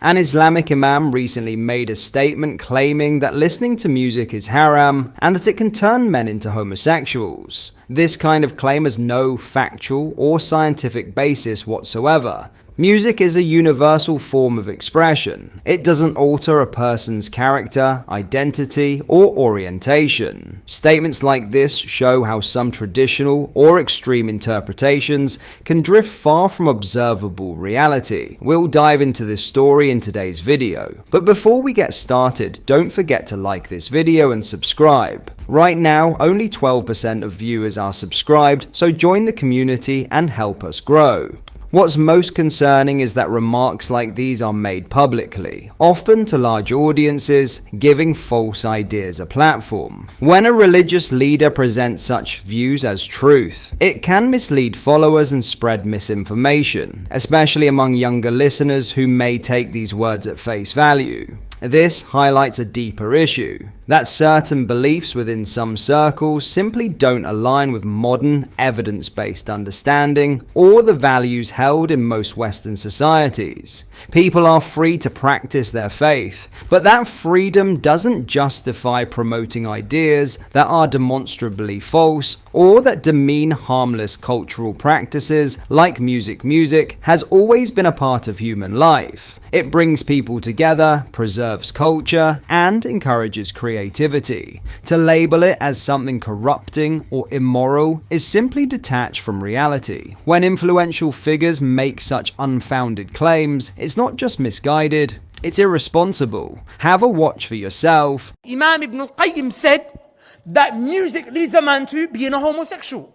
An Islamic Imam recently made a statement claiming that listening to music is haram and that it can turn men into homosexuals. This kind of claim has no factual or scientific basis whatsoever. Music is a universal form of expression. It doesn't alter a person's character, identity, or orientation. Statements like this show how some traditional or extreme interpretations can drift far from observable reality. We'll dive into this story in today's video. But before we get started, don't forget to like this video and subscribe. Right now, only 12% of viewers are subscribed, so join the community and help us grow. What's most concerning is that remarks like these are made publicly, often to large audiences, giving false ideas a platform. When a religious leader presents such views as truth, it can mislead followers and spread misinformation, especially among younger listeners who may take these words at face value. This highlights a deeper issue, that certain beliefs within some circles simply don't align with modern, evidence-based understanding or the values held in most Western societies. People are free to practice their faith, but that freedom doesn't justify promoting ideas that are demonstrably false or that demean harmless cultural practices like music. Music has always been a part of human life. It brings people together, preserves culture, and encourages creativity. To label it as something corrupting or immoral is simply detached from reality. When influential figures make such unfounded claims, it's not just misguided, it's irresponsible. Have a watch for yourself. Imam Ibn al-Qayyim said that music leads a man to being a homosexual.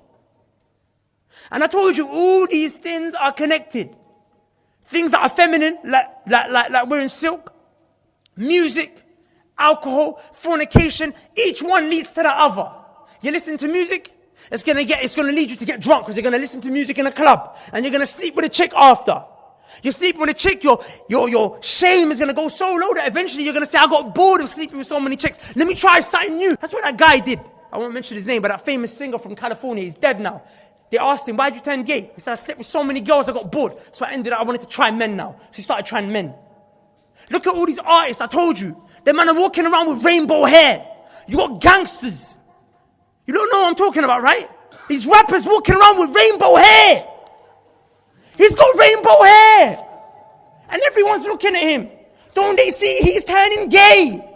And I told you, all these things are connected. Things that are feminine, like wearing silk, music, alcohol, fornication, each one leads to the other. You listen to music, it's gonna lead you to get drunk because you're gonna listen to music in a club and you're gonna sleep with a chick after. You sleep with a chick, your shame is gonna go so low that eventually you're gonna say, I got bored of sleeping with so many chicks. Let me try something new. That's what that guy did. I won't mention his name, but that famous singer from California, he's dead now. They asked him, why'd you turn gay? He said, I slept with so many girls, I got bored. So I wanted to try men now. So he started trying men. Look at all these artists, I told you. Them men are walking around with rainbow hair. You got gangsters. You don't know what I'm talking about, right? These rappers walking around with rainbow hair. He's got rainbow hair. And everyone's looking at him. Don't they see he's turning gay?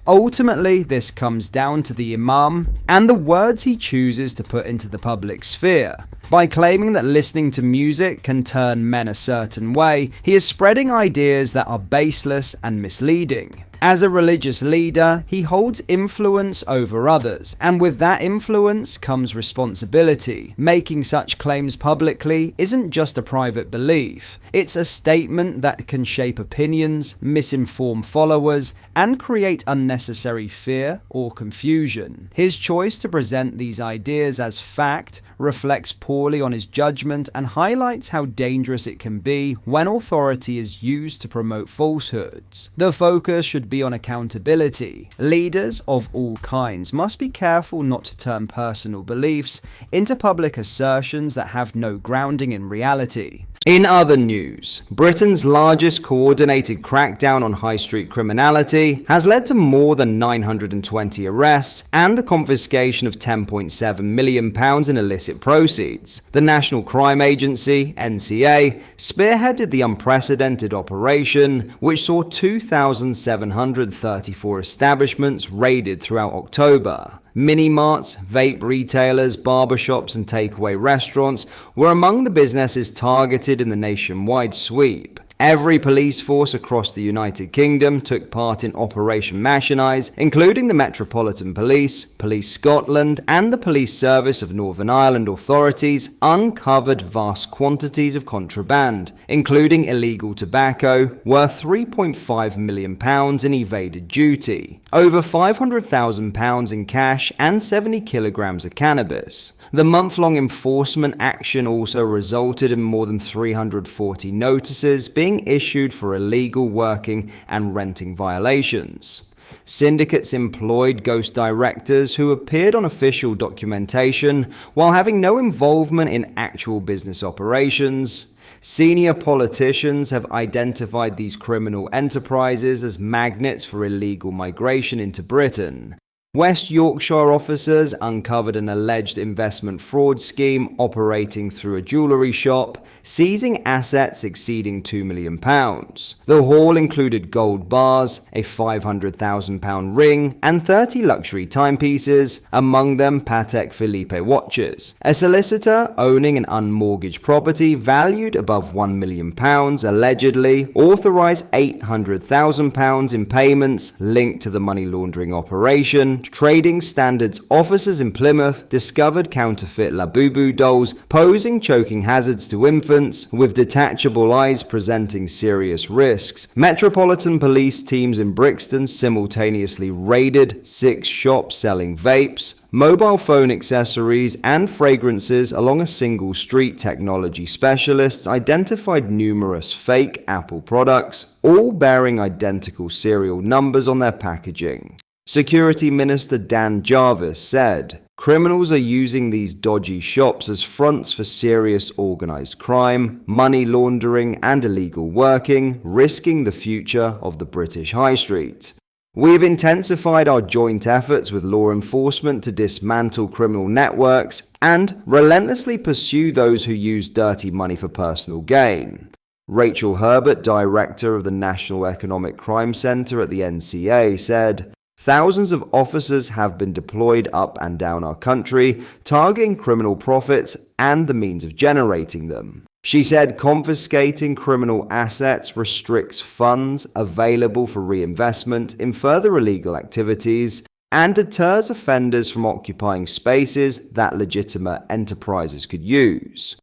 Ultimately, this comes down to the Imam and the words he chooses to put into the public sphere. By claiming that listening to music can turn men a certain way, he is spreading ideas that are baseless and misleading. As a religious leader, he holds influence over others, and with that influence comes responsibility. Making such claims publicly isn't just a private belief, it's a statement that can shape opinions, misinform followers, and create unnecessary fear or confusion. His choice to present these ideas as fact reflects poorly on his judgment and highlights how dangerous it can be when authority is used to promote falsehoods. The focus should be on accountability. Leaders of all kinds must be careful not to turn personal beliefs into public assertions that have no grounding in reality. In other news, Britain's largest coordinated crackdown on high street criminality has led to more than 920 arrests and the confiscation of £10.7 million in illicit proceeds. The National Crime Agency, NCA, spearheaded the unprecedented operation, which saw 2,734 establishments raided throughout October. Mini-marts, vape retailers, barbershops and takeaway restaurants were among the businesses targeted in the nationwide sweep. Every police force across the United Kingdom took part in Operation Machinionize, including the Metropolitan Police, Police Scotland, and the Police Service of Northern Ireland authorities uncovered vast quantities of contraband, including illegal tobacco, worth £3.5 million in evaded duty, over £500,000 in cash, and 70 kilograms of cannabis. The month-long enforcement action also resulted in more than 340 notices being issued for illegal working and renting violations. Syndicates employed ghost directors who appeared on official documentation while having no involvement in actual business operations. Senior politicians have identified these criminal enterprises as magnets for illegal migration into Britain. West Yorkshire officers uncovered an alleged investment fraud scheme operating through a jewellery shop, seizing assets exceeding £2 million. The haul included gold bars, a £500,000 ring, and 30 luxury timepieces, among them Patek Philippe watches. A solicitor owning an unmortgaged property valued above £1 million allegedly authorised £800,000 in payments linked to the money laundering operation. Trading Standards officers in Plymouth discovered counterfeit Labubu dolls posing choking hazards to infants, with detachable eyes presenting serious risks. Metropolitan Police teams in Brixton simultaneously raided 6 shops selling vapes, mobile phone accessories, and fragrances along a single street. Technology specialists identified numerous fake Apple products, all bearing identical serial numbers on their packaging. Security Minister Dan Jarvis said, "Criminals are using these dodgy shops as fronts for serious organised crime, money laundering, and illegal working, risking the future of the British High Street. We have intensified our joint efforts with law enforcement to dismantle criminal networks and relentlessly pursue those who use dirty money for personal gain." Rachel Herbert, director of the National Economic Crime Centre at the NCA, said, "Thousands of officers have been deployed up and down our country, targeting criminal profits and the means of generating them." She said confiscating criminal assets restricts funds available for reinvestment in further illegal activities and deters offenders from occupying spaces that legitimate enterprises could use.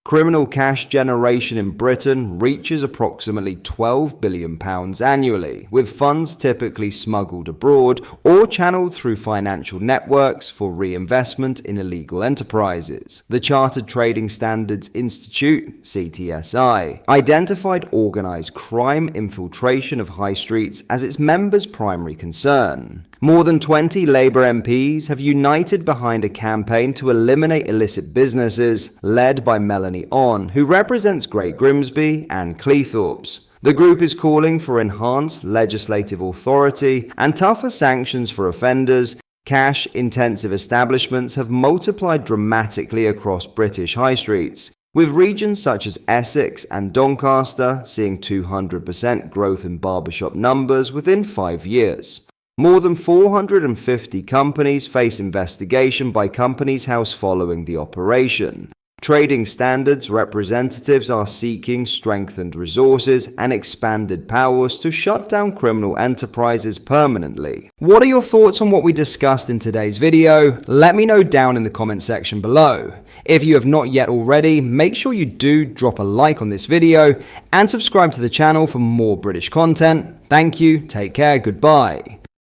Criminal cash generation in Britain reaches approximately £12 billion annually, with funds typically smuggled abroad or channeled through financial networks for reinvestment in illegal enterprises. The Chartered Trading Standards Institute, CTSI, identified organised crime infiltration of high streets as its members' primary concern. More than 20 Labour MPs have united behind a campaign to eliminate illicit businesses, led by Melanie On, who represents Great Grimsby and Cleethorpes. The group is calling for enhanced legislative authority and tougher sanctions for offenders. Cash-intensive establishments have multiplied dramatically across British high streets, with regions such as Essex and Doncaster seeing 200% growth in barbershop numbers within 5 years. More than 450 companies face investigation by Companies House following the operation. Trading Standards representatives are seeking strengthened resources and expanded powers to shut down criminal enterprises permanently. What are your thoughts on what we discussed in today's video? Let me know down in the comment section below. If you have not yet already, make sure you do drop a like on this video and subscribe to the channel for more British content. Thank you, take care, goodbye.